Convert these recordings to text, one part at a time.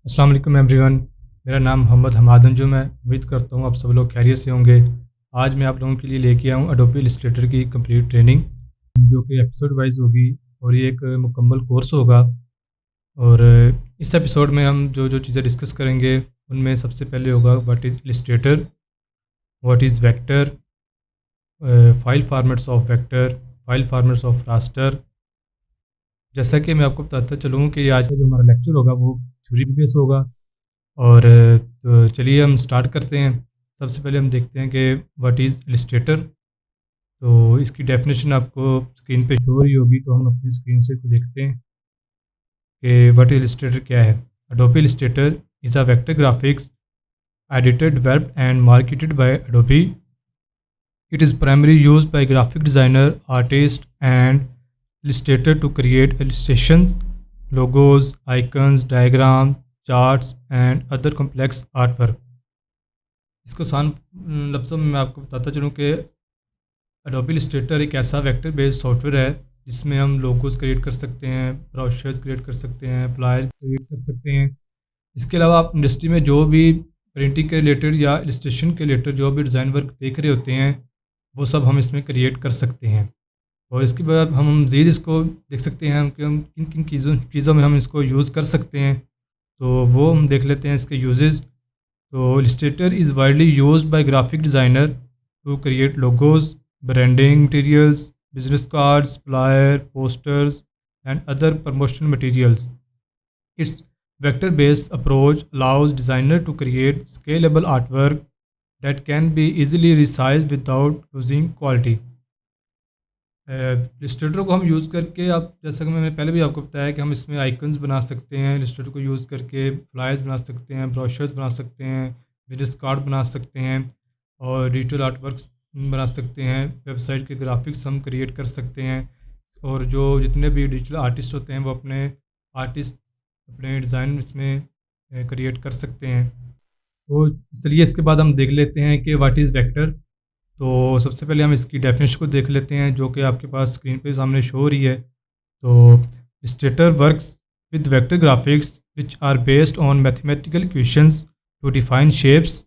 अस्सलाम वालेकुम एवरीवन। मेरा नाम मोहम्मद हमाद अंजुम है। उम्मीद करता हूँ आप सब लोग खैरियत से होंगे। आज मैं आप लोगों के लिए लेके आया हूँ एडोबी इलस्ट्रेटर की कंप्लीट ट्रेनिंग, जो कि एपिसोड वाइज होगी और ये एक मुकम्मल कोर्स होगा। और इस एपिसोड में हम जो जो चीज़ें डिस्कस करेंगे उनमें सबसे पहले होगा what is Illustrator, what is vector, file formats of vector, file formats of raster. जैसा कि मैं आपको बताता चलूँ कि आज का जो हमारा लेक्चर होगा वो थ्योरी बेस होगा। और तो चलिए हम स्टार्ट करते हैं। सबसे पहले हम देखते हैं कि व्हाट इज़ इलस्ट्रेटर। तो इसकी डेफिनेशन आपको स्क्रीन पे शो हो रही होगी, तो हम अपनी स्क्रीन से इसको देखते हैं कि व्हाट इज़ इलस्ट्रेटर क्या है। Adobe Illustrator is a vector graphics editor developed and marketed by Adobe. It is primary used by graphic designer, artist and illustrator to create illustrations, logos, icons, diagrams, charts and other complex artwork। इसको आसान लफ्ज़ों में मैं आपको बताता चलूँ कि Adobe Illustrator एक ऐसा वेक्टर बेस्ड सॉफ्टवेयर है जिसमें हम लोगोस क्रिएट कर सकते हैं, ब्रोशर्स क्रिएट कर सकते हैं, फ्लायर क्रिएट कर सकते हैं। इसके अलावा आप इंडस्ट्री में जो भी प्रिंटिंग के रिलेटेड या इलस्ट्रेशन के रिलेटेड जो भी डिज़ाइन वर्क देख रहे होते हैं, वो सब हम इसमें क्रिएट कर सकते हैं। और इसके बाद हम मज़ीद इसको देख सकते हैं कि हम किन किन चीज़ों में हम इसको यूज़ कर सकते हैं। तो वो हम देख लेते हैं इसके यूजेस। तो Illustrator is widely used by graphic designer to create logos, branding materials, business cards, flyer, posters and other promotional materials. Its vector based approach allows designer to create scalable artwork that can be easily resized without losing quality। Illustrator को हम use करके, आप जैसा कि मैंने पहले भी आपको बताया कि हम इसमें आइकन्स बना सकते हैं। इलस्ट्रेटर को यूज़ करके फ्लायर्स बना सकते हैं, ब्रोशर्स बना सकते हैं, बिजनेस कार्ड बना सकते हैं और डिजिटल आर्ट वर्क्स बना सकते हैं। वेबसाइट के ग्राफिक्स हम क्रिएट कर सकते हैं। और जो जितने भी डिजिटल आर्टिस्ट होते हैं वो अपने डिज़ाइन इसमें क्रिएट कर सकते हैं। तो चलिए इसके बाद हम देख लेते हैं कि व्हाट इज़ वेक्टर। तो सबसे पहले हम इसकी डेफिनेशन को देख लेते हैं, जो कि आपके पास स्क्रीन पे सामने शो हो रही है। तो stator works with vector graphics which are based on mathematical equations to define shapes.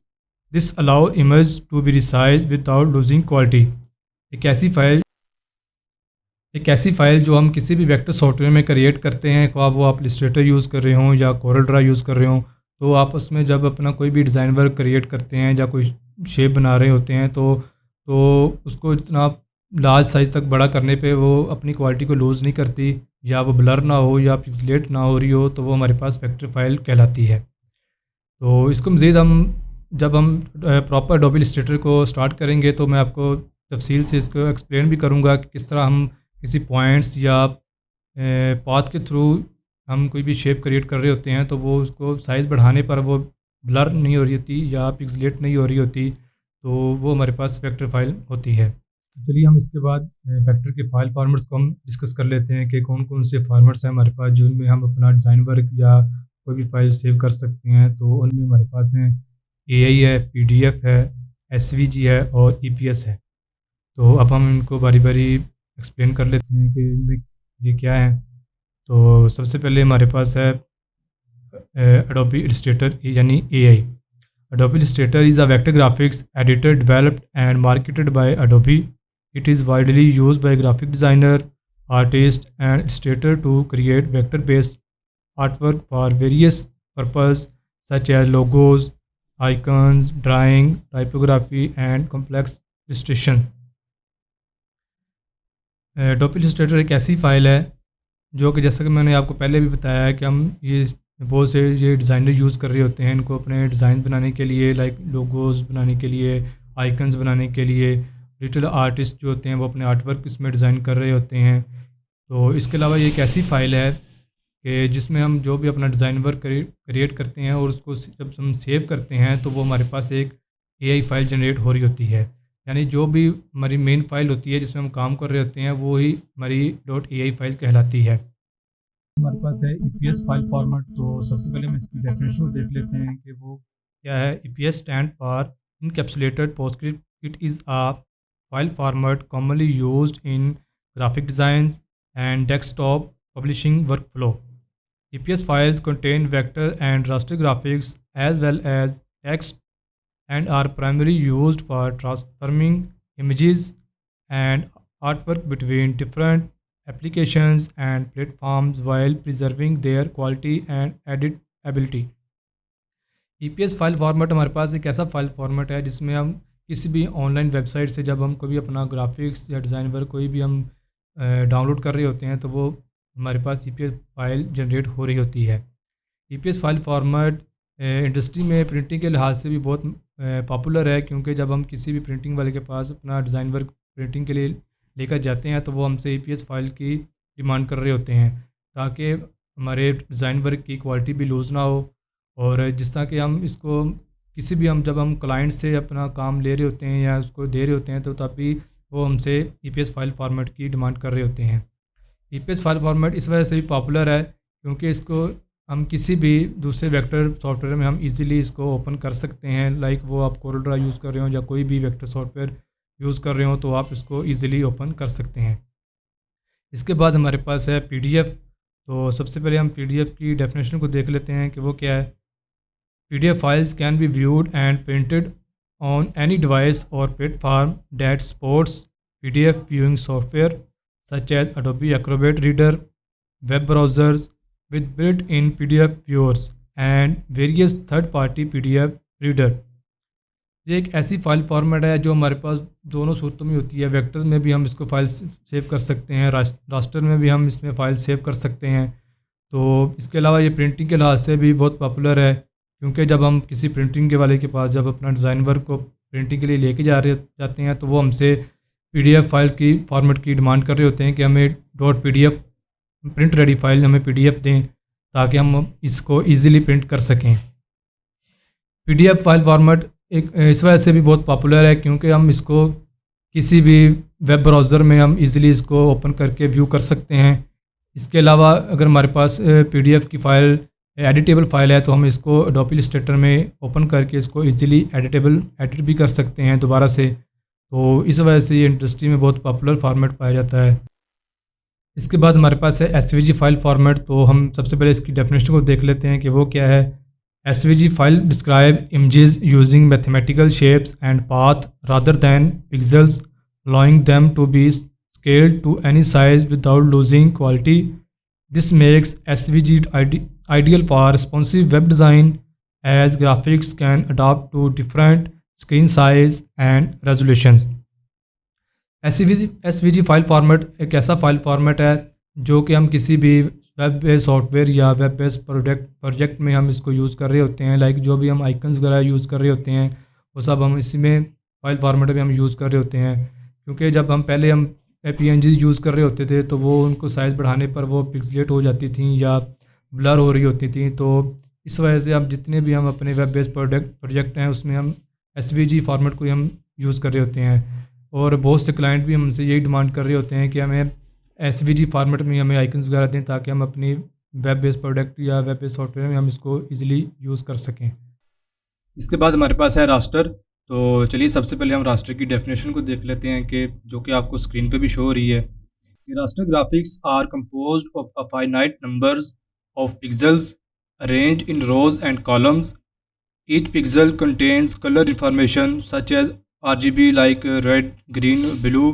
This allow image to be resize without losing quality. एक ऐसी फाइल एक ऐसी फ़ाइल जो हम किसी भी वेक्टर सॉफ्टवेयर में क्रिएट करते हैं, ख़्वाह वो आप इलस्ट्रेटर यूज़ कर रहे हों या कोरल ड्रा यूज़ कर रहे हों, तो आप उसमें जब अपना कोई भी डिज़ाइन वर्क क्रिएट करते हैं या कोई शेप बना रहे होते हैं, तो उसको इतना लार्ज साइज़ तक बड़ा करने पे वो अपनी क्वालिटी को लूज़ नहीं करती, या वो ब्लर ना हो या पिक्सेलेट ना हो रही हो, तो वो हमारे पास वेक्टर फ़ाइल कहलाती है। तो इसको मज़ीद हम जब हम प्रॉपर एडोबी इलस्ट्रेटर को स्टार्ट करेंगे, तो मैं आपको तफ़सील से इसको एक्सप्लेन भी करूँगा कि किस तरह हम किसी पॉइंट्स या पाथ के थ्रू हम कोई भी शेप क्रिएट कर रहे होते हैं, तो वो उसको साइज़ बढ़ाने पर वो ब्लर नहीं हो रही होती या पिक्सेलेट नहीं हो रही होती, तो वो हमारे पास वेक्टर फ़ाइल होती है। चलिए हम इसके बाद वेक्टर के फ़ाइल फॉर्मेट्स को हम डिस्कस कर लेते हैं कि कौन-कौन से फॉर्मेट्स हैं हमारे पास जिनमें हम अपना डिज़ाइन वर्क या कोई भी फ़ाइल सेव कर सकते हैं। तो उनमें हमारे पास हैं एआई है, पीडीएफ है, एसवीजी है और ईपीएस है। तो अब हम इनको बारी-बारी एक्सप्लेन कर लेते हैं कि इनमें ये क्या है। तो सबसे पहले हमारे पास है एडोबी इलस्ट्रेटर यानी AI. Adobe Illustrator is a vector graphics editor developed and marketed by Adobe. It is widely used by graphic designer, artists, and illustrator to create vector-based artwork for various purposes such as logos, icons, drawing, typography, and complex illustration। Adobe Illustrator एक ऐसी file है जो कि, जैसा कि मैंने आपको पहले भी बताया है, कि हम ये बहुत से ये डिज़ाइनर यूज़ कर रहे होते हैं इनको अपने डिज़ाइन बनाने के लिए, लाइक लोगोज़ बनाने के लिए, आइकन्स बनाने के लिए। डिजिटल आर्टिस्ट जो होते हैं वो अपने आर्ट वर्क इसमें डिज़ाइन कर रहे होते हैं। तो इसके अलावा ये एक ऐसी फ़ाइल है कि जिसमें हम जो भी अपना डिज़ाइन वर्क क्रिएट करते हैं और उसको जब हम सेव करते हैं, तो वो हमारे पास एक एआई फ़ाइल जनरेट हो रही होती है। यानी जो भी हमारी मेन फ़ाइल होती है जिसमें हम काम कर रहे होते हैं, वो ही हमारी डॉट एआई फ़ाइल कहलाती है। हमारे पास है ईपीएस फाइल फॉर्मेट। तो सबसे पहले हम इसकी डेफिनेशन को देख लेते हैं कि वो क्या है। EPS stand for encapsulated PostScript. It is a file format commonly used in graphic design and desktop publishing workflow. EPS files contain vector and raster graphics as well as text and are primarily used for transforming images and artwork between different applications and platforms while preserving their quality and editability. EPS file format हमारे पास एक ऐसा file format है जिसमें हम किसी भी online website से जब हम कभी अपना ग्राफिक्स या डिज़ाइन वर्क कोई भी हम डाउनलोड कर रहे होते हैं तो वो हमारे पास ईपीएस फाइल जनरेट हो रही होती है। ईपीएस फाइल फॉर्मेट इंडस्ट्री में प्रिंटिंग के लिहाज से भी बहुत पॉपुलर है, क्योंकि जब हम किसी भी प्रिंटिंग वाले के पास अपना डिज़ाइन वर्क प्रिंटिंग के लिए लेकर जाते हैं तो वो हमसे ईपीएस फाइल की डिमांड कर रहे होते हैं ताकि हमारे डिज़ाइन वर्क की क्वालिटी भी लूज़ ना हो। और जिस तरह कि हम इसको किसी भी हम जब हम क्लाइंट से अपना काम ले रहे होते हैं या उसको दे रहे होते हैं तो तभी वो हमसे ईपीएस फाइल फॉर्मेट की डिमांड कर रहे होते हैं। ईपीएस फाइल फॉर्मेट इस वजह से भी पॉपुलर है क्योंकि इसको हम किसी भी दूसरे वेक्टर सॉफ्टवेयर में हम इजीली इसको ओपन कर सकते हैं। लाइक वो आप कोरल यूज़ कर रहे हो या कोई भी वेक्टर सॉफ्टवेयर यूज़ कर रहे हो तो आप इसको ईज़िली ओपन कर सकते हैं। इसके बाद हमारे पास है पीडीएफ। तो सबसे पहले हम पीडीएफ की डेफिनेशन को देख लेते हैं कि वो क्या है। PDF files can be viewed and printed on any device or platform that supports PDF viewing software such as Adobe Acrobat Reader, web browsers with built-in PDF viewers and various third-party PDF reader। ये एक ऐसी file format है जो हमारे पास दोनों सूरतों में होती है। वेक्टर में भी हम इसको फाइल सेव कर सकते हैं, रास्टर में भी हम इसमें फ़ाइल सेव कर सकते हैं। तो इसके अलावा ये प्रिंटिंग के लिहाज से भी बहुत पॉपुलर है, क्योंकि जब हम किसी प्रिंटिंग के वाले के पास जब अपना डिज़ाइन वर्क को प्रिंटिंग के लिए लेके जाते हैं तो वो हमसे पीडीएफ फाइल की फॉर्मेट की डिमांड कर रहे होते हैं कि हमें .pdf प्रिंट रेडी फाइल हमें पीडीएफ दें ताकि हम इसको इजीली प्रिंट कर सकें। पीडीएफ फाइल फॉर्मेट एक इस वजह से भी बहुत पॉपुलर है क्योंकि हम इसको किसी भी वेब ब्राउज़र में हम इजीली इसको ओपन करके व्यू कर सकते हैं। इसके अलावा अगर हमारे पास पीडीएफ की फ़ाइल एडिटेबल फ़ाइल है तो हम इसको एडोबी इलस्ट्रेटर में ओपन करके इसको इजीली एडिट भी कर सकते हैं दोबारा से। तो इस वजह से ये इंडस्ट्री में बहुत पॉपुलर फॉर्मेट पाया जाता है। इसके बाद हमारे पास है एसवीजी फाइल फॉर्मेट। तो हम सबसे पहले इसकी डेफिनेशन को देख लेते हैं कि वो क्या है। SVG file describe images using mathematical shapes and path rather than pixels, allowing them to be scaled to any size without losing quality. This makes SVG ideal for responsive web design as graphics can adapt to different screen size and resolutions. SVG file format एक ऐसा file format है जो कि हम किसी भी web based software या web based project में हम इसको यूज़ कर रहे होते हैं। लाइक जो भी हम आइकन्स वगैरह यूज़ कर रहे होते हैं वो सब हम इसी में फाइल फॉर्मेट में हम यूज़ कर रहे होते हैं। क्योंकि जब हम पहले हम PNG यूज़ कर रहे होते थे तो वो उनको साइज़ बढ़ाने पर वो पिक्सलेट हो जाती थी या ब्लर हो रही होती थी। तो इस वजह से अब जितने भी हम अपने वेब बेस्ड प्रोजेक्ट हैं उसमें हम SVG फॉर्मेट को हम यूज़ कर रहे होते हैं। और बहुत से क्लाइंट भी हमसे यही डिमांड कर रहे होते हैं कि हमें SVG फॉर्मेट में हमें आइकन्स वगैरह दें ताकि हम अपनी वेब बेस्ड प्रोडक्ट या वेब बेस्ड सॉफ्टवेयर में हम इसको ईजिली यूज़ कर सकें। इसके बाद हमारे पास है रास्टर। तो चलिए सबसे पहले हम रास्टर की डेफिनेशन को देख लेते हैं कि जो कि आपको स्क्रीन पे भी शो हो रही है। Raster graphics are composed of a finite numbers of pixels arranged in rows and columns. Each pixel contains colour information such as RGB like red, green, blue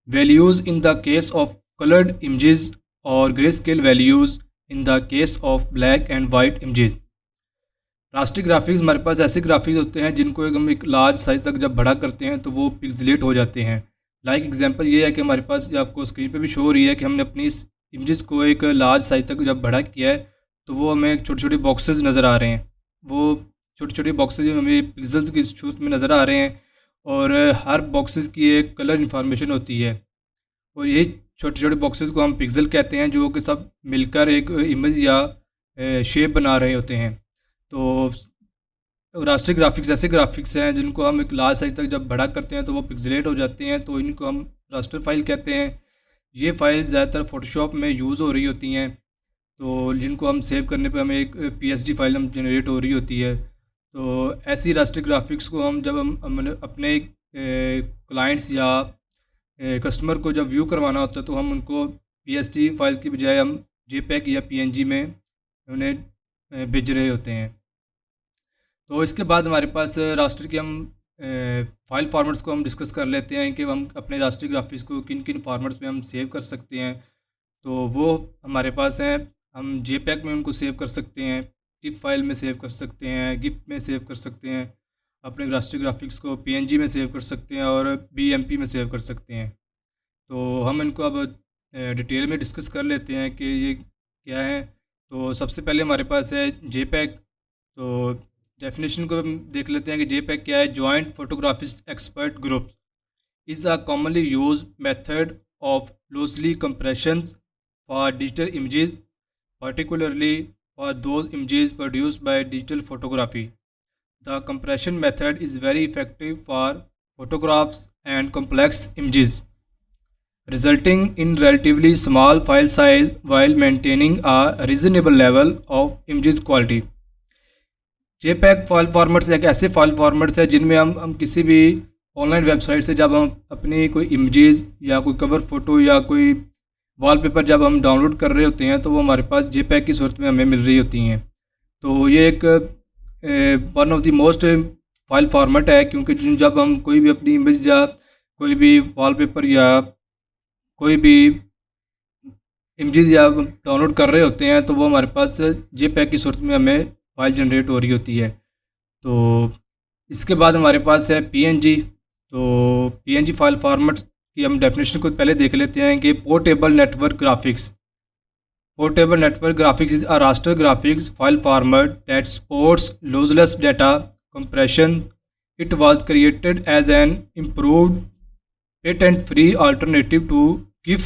values in the case of colored images or grayscale values in the case of black and white images। Raster graphics हमारे पास ऐसे graphics होते हैं जिनको हम एक large size तक जब बड़ा करते हैं तो वो पिक्सलेट हो जाते हैं। लाइक एग्जांपल ये है कि हमारे पास जो आपको स्क्रीन पे भी शो हो रही है कि हमने अपनी इस इमेजेस को एक लार्ज साइज़ तक जब बड़ा किया है तो वो हमें छोटे छोटे बॉक्सेस नज़र आ रहे हैं। वो छोटे छोटे बॉक्सेज हमें पिक्सल्स की सूरत में नज़र आ रहे हैं और हर बॉक्सेस की एक कलर इंफॉर्मेशन होती है और यही छोटे छोटे बॉक्सेस को हम पिक्सल कहते हैं जो कि सब मिलकर एक इमेज या शेप बना रहे होते हैं। तो रास्टर ग्राफिक्स ऐसे ग्राफिक्स हैं जिनको हम एक लार्ज साइज तक जब बड़ा करते हैं तो वो पिक्सलेट हो जाते हैं, तो इनको हम रास्टर फाइल कहते हैं। ये फाइल ज़्यादातर फोटोशॉप में यूज़ हो रही होती हैं, तो जिनको हम सेव करने पे हमें एक PSD फाइल हम जनरेट हो रही होती है। तो ऐसी रास्टर ग्राफिक्स को हम जब हम अपने क्लाइंट्स या कस्टमर को जब व्यू करवाना होता है तो हम उनको PSD फाइल की बजाय हम JPEG या PNG में उन्हें भेज रहे होते हैं। तो इसके बाद हमारे पास रास्टर के हम फाइल फॉर्मेट्स को हम डिस्कस कर लेते हैं कि हम अपने रास्टर ग्राफिक्स को किन किन फॉर्मेट्स में हम सेव कर सकते हैं। तो वो हमारे पास हैं, हम जेपैग में उनको सेव कर सकते हैं, टिप फाइल में सेव कर सकते हैं, गिफ में सेव कर सकते हैं, अपने रास्टर ग्राफिक्स को पीएनजी में सेव कर सकते हैं और बीएमपी में सेव कर सकते हैं। तो हम इनको अब डिटेल में डिस्कस कर लेते हैं कि ये क्या है। तो सबसे पहले हमारे पास है जेपैग। तो डेफिनेशन को हम देख लेते हैं कि जेपैग क्या है। Joint photographic expert group is a commonly used method of loosely compressions for digital images, particularly for those images produced by digital photography. The compression method is very effective for photographs and complex images, resulting in relatively small file size while maintaining a reasonable level of images quality. JPEG file formats एक ऐसे file formats है जिनमें हम किसी भी online website से जब हम अपनी कोई इमेजेस या कोई कवर फ़ोटो या कोई वॉलपेपर जब हम डाउनलोड कर रहे होते हैं तो वो हमारे पास JPEG की सूरत में हमें मिल रही होती हैं। तो ये एक one of the most file format है, क्योंकि जब हम कोई भी अपनी इमेज या कोई भी वॉलपेपर या कोई भी इमेजेस या डाउनलोड कर रहे होते हैं तो वो हमारे पास JPEG की सूरत में हमें फाइल जनरेट हो रही होती है। तो इसके बाद हमारे पास है PNG। तो PNG फाइल फॉर्मेट की हम डेफिनेशन को पहले देख लेते हैं कि portable network graphics. Portable network graphics is a raster graphics file format that supports lossless data compression. It was created as an improved patent-free alternative to GIF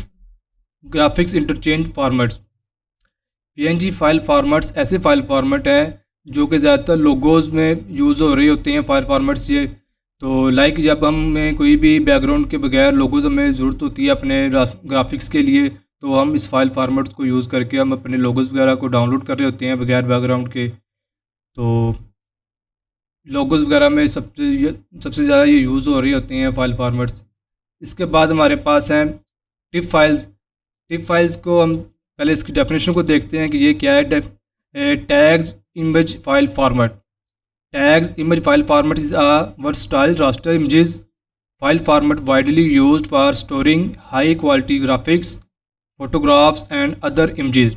graphics interchange formats. PNG file formats ऐसे file format हैं जो कि ज़्यादातर logos में use हो रहे होते हैं फाइल फॉर्मेट्स ये। तो लाइक जब हमें कोई भी बैकग्राउंड के बगैर लोगोज़ हमें ज़रूरत होती है अपने ग्राफिक्स के लिए, तो हम इस फाइल फॉर्मेट्स को यूज़ करके हम अपने लोगोज़ वगैरह को डाउनलोड कर रहे होते हैं बगैर बैकग्राउंड के। तो लोगोज़ वगैरह में सबसे ज़्यादा ये यूज़ हो रही होती हैं फाइल फॉर्मेट्स। इसके बाद हमारे पास हैं टिप फाइल्स। टिप फाइल्स को हम पहले इसकी डेफिनेशन को देखते हैं कि ये क्या है। Tagged image file format. Tagged image file format is a versatile raster images file format widely used for storing high quality graphics, photographs and other images.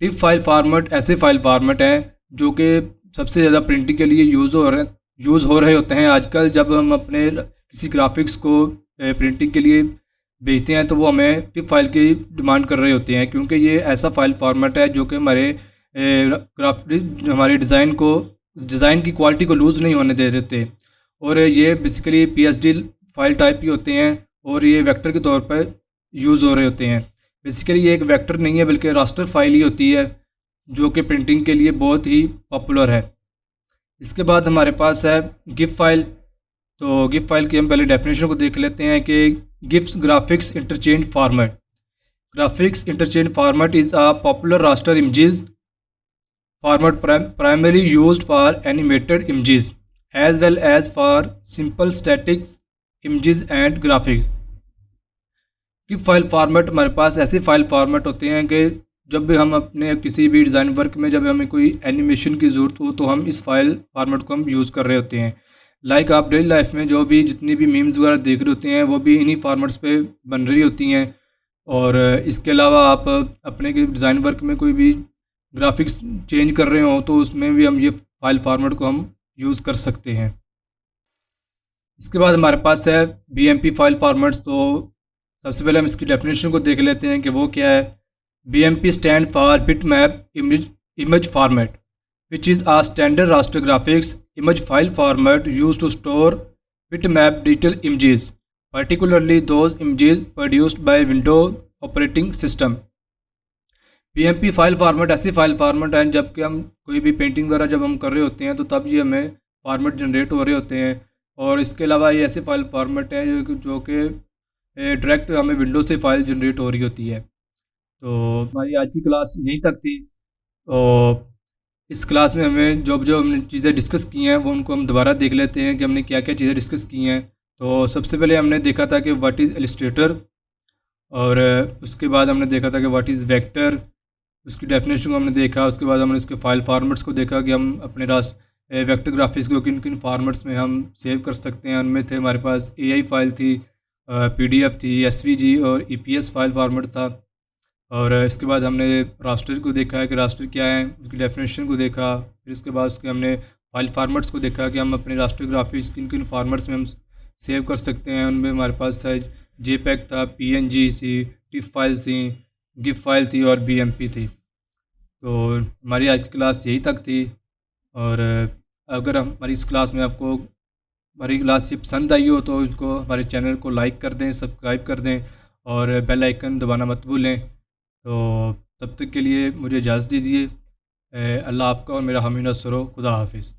Tip file format ऐसे फाइल फॉर्मेट हैं जो कि सबसे ज़्यादा printing के लिए use हो रहे होते हैं आजकल। जब हम अपने किसी ग्राफिक्स को प्रिंटिंग के लिए भेजते हैं तो वो हमें टिप फाइल की डिमांड कर रहे होते हैं, क्योंकि ये ऐसा फाइल फॉर्मेट है जो कि हमारे डिज़ाइन की क्वालिटी को लूज़ नहीं होने दे देते। और ये बेसिकली PSD फाइल टाइप की होते हैं और ये वेक्टर के तौर पर यूज़ हो रहे होते हैं। बेसिकली ये एक वेक्टर नहीं है बल्कि रास्टर फाइल ही होती है जो कि प्रिंटिंग के लिए बहुत ही पॉपुलर है। इसके बाद हमारे पास है गिफ फाइल। तो गिफ फाइल की हम पहले डेफिनेशन को देख लेते हैं कि gives graphics interchange format. Graphics interchange format is a popular raster images format primarily used for animated images as well as for simple static images and graphics. GIF file format हमारे पास ऐसे file format होते हैं कि जब भी हम अपने किसी भी डिज़ाइन वर्क में जब हमें कोई एनिमेशन की ज़रूरत हो तो हम इस फाइल फॉर्मेट को हम यूज़ कर रहे होते हैं। लाइक आप डेली लाइफ में जो भी जितनी भी मीम्स वगैरह देख रहे होते हैं वो भी इन्हीं फॉर्मेट्स पे बन रही होती हैं। और इसके अलावा आप अपने डिज़ाइन वर्क में कोई भी ग्राफिक्स चेंज कर रहे हो तो उसमें भी हम ये फाइल फॉर्मेट को हम यूज़ कर सकते हैं। इसके बाद हमारे पास है BMP फाइल फॉर्मेट्स। तो सबसे पहले हम इसकी डेफिनेशन को देख लेते हैं कि वो क्या है। BMP stand for bitmap image format which is a standard raster graphics image file format use to store bitmap digital images, particularly those images produced by Windows operating system. BMP file format ऐसी file format हैं जबकि हम कोई भी painting वगैरह जब हम कर रहे होते हैं तो तब ये हमें फॉर्मेट जनरेट हो रहे होते हैं। और इसके अलावा ये ऐसे फाइल फॉर्मेट हैं जो कि डायरेक्ट हमें विंडो से फाइल जनरेट हो रही होती है। तो हमारी आज की क्लास यहीं तक थी। और इस क्लास में हमें जो हमने चीज़ें डिस्कस की हैं वो उनको हम दोबारा देख लेते हैं कि हमने क्या क्या चीज़ें डिस्कस की हैं। तो सबसे पहले हमने देखा था कि व्हाट इज़ इलस्ट्रेटर, और उसके बाद हमने देखा था कि व्हाट इज़ वेक्टर, उसकी डेफ़िनेशन को हमने देखा, उसके बाद हमने उसके फ़ाइल फ़ॉर्मेट्स को देखा कि हम अपने वेक्टर ग्राफ़िक्स को किन-किन फ़ॉर्मेट्स में हम सेव कर सकते हैं। उनमें थे हमारे पास एआई फ़ाइल थी, पीडीएफ थी, एसवीजी और ईपीएस फ़ाइल फ़ॉर्मेट था। और इसके बाद हमने रास्टर को देखा है कि रास्टर क्या है, उसकी डेफ़िनेशन को देखा। फिर इसके बाद उसके हमने फ़ाइल फ़ॉर्मेट्स को देखा कि हम अपने रास्टर ग्राफ़िक्स किन-किन फ़ॉर्मेट्स में हम सेव कर सकते हैं। उनमें हमारे पास था जेपेग था, पीएनजी थी, टिफ फ़ाइल्स थी, गिफ फ़ाइल थी और बीएमपी थी। तो हमारी आज की क्लास यही तक थी। और अगर हमारी इस क्लास में आपको हमारी क्लास ये पसंद आई हो तो इसको हमारे चैनल को लाइक कर दें, सब्सक्राइब कर दें और बेल आइकन दबाना मत भूलें। तो तब तक के लिए मुझे इजाज़त दीजिए। अल्लाह आपका और मेरा हामी नस्र हो। खुदा हाफ़िज़।